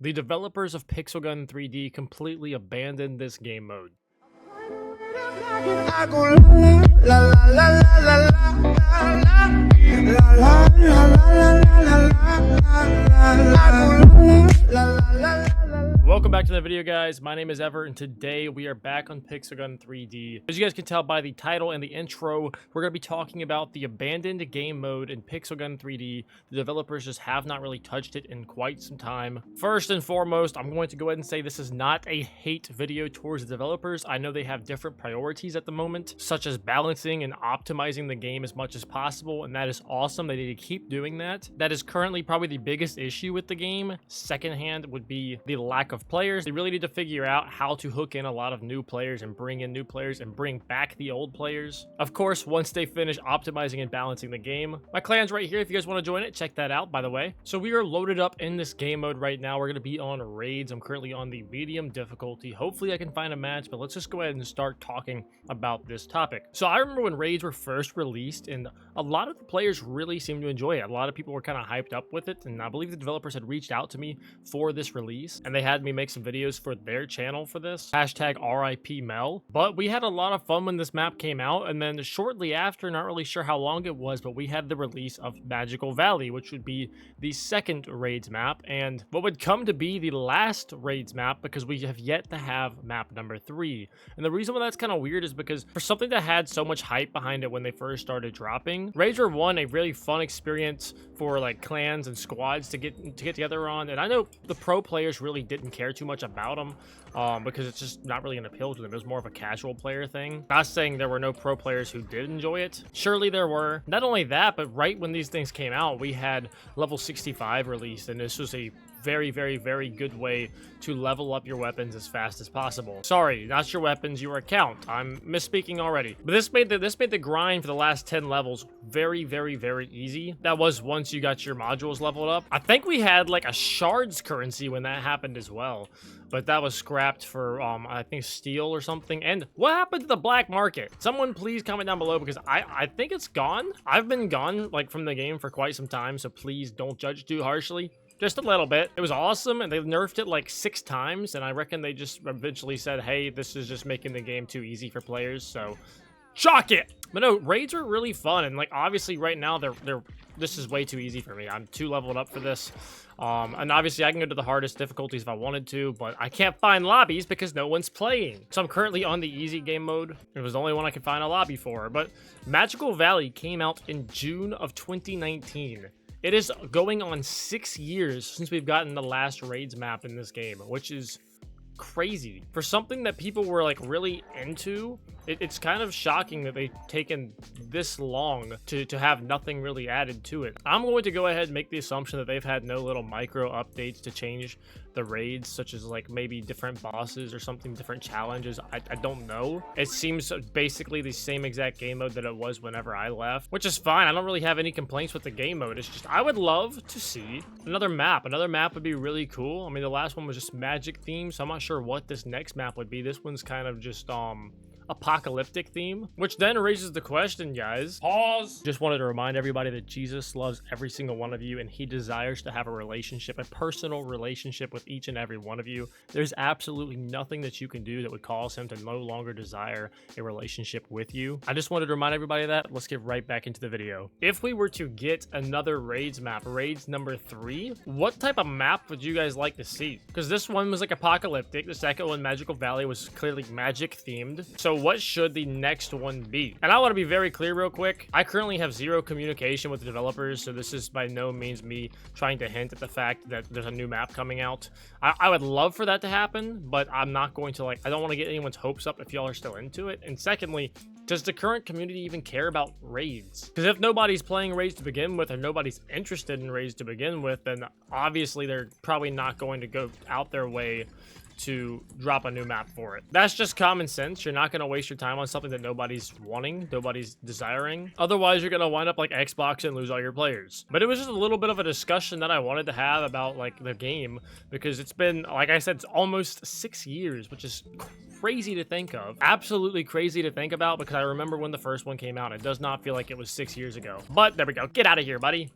The developers of Pixel Gun 3D completely abandoned this game mode. I go la la la la la la la la la la Welcome back to the video, guys. My name is Ever, and today we are back on Pixel Gun 3D. As you guys can tell by the title and the intro, we're going to be talking about the abandoned game mode in Pixel Gun 3D. The developers just have not really touched it in quite some time. First and foremost, I'm going to go ahead and say this is not a hate video towards the developers. I know they have different priorities at the moment, such as balancing and optimizing the game as much as possible, and that is awesome. They need to keep doing that. That is currently probably the biggest issue with the game. Secondhand would be the lack of players. They really need to figure out how to hook in a lot of new players and bring in new players and bring back the old players. Of course, once they finish optimizing and balancing the game. My clan's right here if you guys want to join it. Check that out, by the way. So we are loaded up in this game mode right now. We're going to be on raids. I'm currently on the medium difficulty. Hopefully I can find a match, but let's just go ahead and start talking about this topic. So I remember when raids were first released, and a lot of the players really seemed to enjoy it. A lot of people were kind of hyped up with it, and I believe the developers had reached out to me for this release, and they had me make some videos for their channel for this. Hashtag RIP Mel. But we had a lot of fun when this map came out, and then shortly after, not really sure how long it was, but we had the release of Magical Valley, which would be the second raids map, and what would come to be the last raids map, because we have yet to have map number 3. And the reason why that's kind of weird is because for something that had so much hype behind it when they first started dropping, raids were a really fun experience for like clans and squads to get together on, and I know the pro players really didn't care too much about them because it's just not really an appeal to them. It was more of a casual player thing. Not saying there were no pro players who did enjoy it. Surely there were. Not only that, but right when these things came out, we had level 65 released, and this was a very good way to level up your weapons as fast as possible. Sorry, not your weapons, your account. I'm misspeaking already. But this made the grind for the last 10 levels very easy. That was once you got your modules leveled up. I think we had like a shards currency when that happened as well, but that was scrapped for I think steel or something. And what happened to the black market? Someone please comment down below, because I think it's gone. I've been gone like from the game for quite some time, so please don't judge too harshly. Just a little bit. It was awesome, and they nerfed it like 6 times, and I reckon they just eventually said, hey, this is just making the game too easy for players, so chalk it! But no, raids are really fun, and like obviously right now this is way too easy for me. I'm too leveled up for this. And obviously I can go to the hardest difficulties if I wanted to, but I can't find lobbies because no one's playing. So I'm currently on the easy game mode. It was the only one I could find a lobby for, but Magical Valley came out in June of 2019. It is going on 6 years since we've gotten the last raids map in this game, which is crazy. For something that people were like really into, it's kind of shocking that they've taken this long to have nothing really added to it. I'm going to go ahead and make the assumption that they've had no little micro updates to change the raids, such as like maybe different bosses or something, different challenges. I don't know. It seems basically the same exact game mode that it was whenever I left, which is fine. I don't really have any complaints with the game mode. It's just I would love to see another map. Another map would be really cool. I mean, the last one was just magic themed, so I'm not sure what this next map would be. This one's kind of just apocalyptic theme, which then raises the question, guys. Pause. Just wanted to remind everybody that Jesus loves every single one of you, and he desires to have a relationship, a personal relationship with each and every one of you. There's absolutely nothing that you can do that would cause him to no longer desire a relationship with you. I just wanted to remind everybody of that. Let's get right back into the video. If we were to get another raids map, raids number 3, what type of map would you guys like to see? Because this one was like apocalyptic. The second one, Magical Valley, was clearly magic themed. So what should the next one be? And I want to be very clear real quick. I currently have 0 communication with the developers, so this is by no means me trying to hint at the fact that there's a new map coming out. I would love for that to happen, but I'm not going to I don't want to get anyone's hopes up if y'all are still into it. And secondly, does the current community even care about raids? Because if nobody's playing raids to begin with, or nobody's interested in raids to begin with, then obviously they're probably not going to go out their way to drop a new map for it. That's just common sense. You're not going to waste your time on something that nobody's wanting, nobody's desiring. Otherwise, you're going to wind up like Xbox and lose all your players. But it was just a little bit of a discussion that I wanted to have about like the game, because it's been, like I said, it's almost 6 years, which is crazy to think of. Absolutely crazy to think about, because I remember when the first one came out. It does not feel like it was 6 years ago. But there we go. Get out of here, buddy.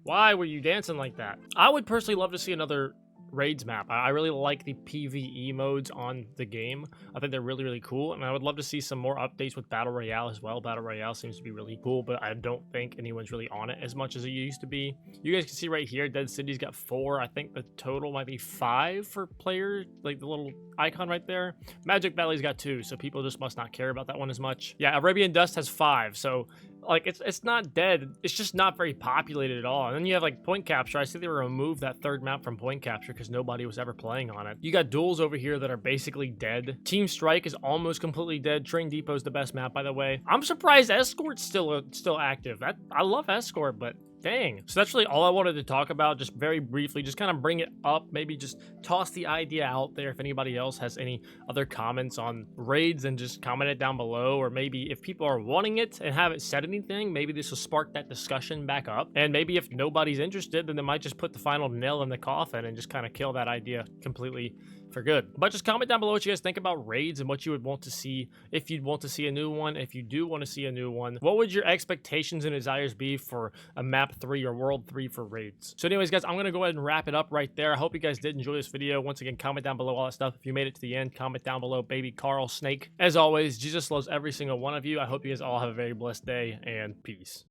Why were you dancing like that? I would personally love to see another raids map. I really like the PvE modes on the game. I think they're really, really cool, and I would love to see some more updates with Battle Royale as well. Battle Royale seems to be really cool, but I don't think anyone's really on it as much as it used to be. You guys can see right here, Dead City's got 4. I think the total might be 5 for players, like the little icon right there. Magic Valley's got 2, so people just must not care about that one as much. Yeah, Arabian Dust has 5, so like it's not dead, it's just not very populated at all. And then you have like point capture. I see they removed that 3rd map from point capture because nobody was ever playing on it. You got duels over here that are basically dead. Team Strike is almost completely dead. Train Depot is the best map, by the way. I'm surprised Escort's still active. I love Escort, but dang. So that's really all I wanted to talk about, just very briefly, just kind of bring it up, maybe just toss the idea out there. If anybody else has any other comments on raids, and just comment it down below, or maybe if people are wanting it and haven't said anything, maybe this will spark that discussion back up. And maybe if nobody's interested, then they might just put the final nail in the coffin and just kind of kill that idea completely for good. But just comment down below what you guys think about raids and what you would want to see, if you'd want to see a new one. If you do want to see a new one, what would your expectations and desires be for a map 3 or world 3 for raids? So anyways, guys, I'm gonna go ahead and wrap it up right there. I hope you guys did enjoy this video. Once again, comment down below all that stuff. If you made it to the end, comment down below baby Carl Snake. As always, Jesus loves every single one of you. I hope you guys all have a very blessed day, and peace.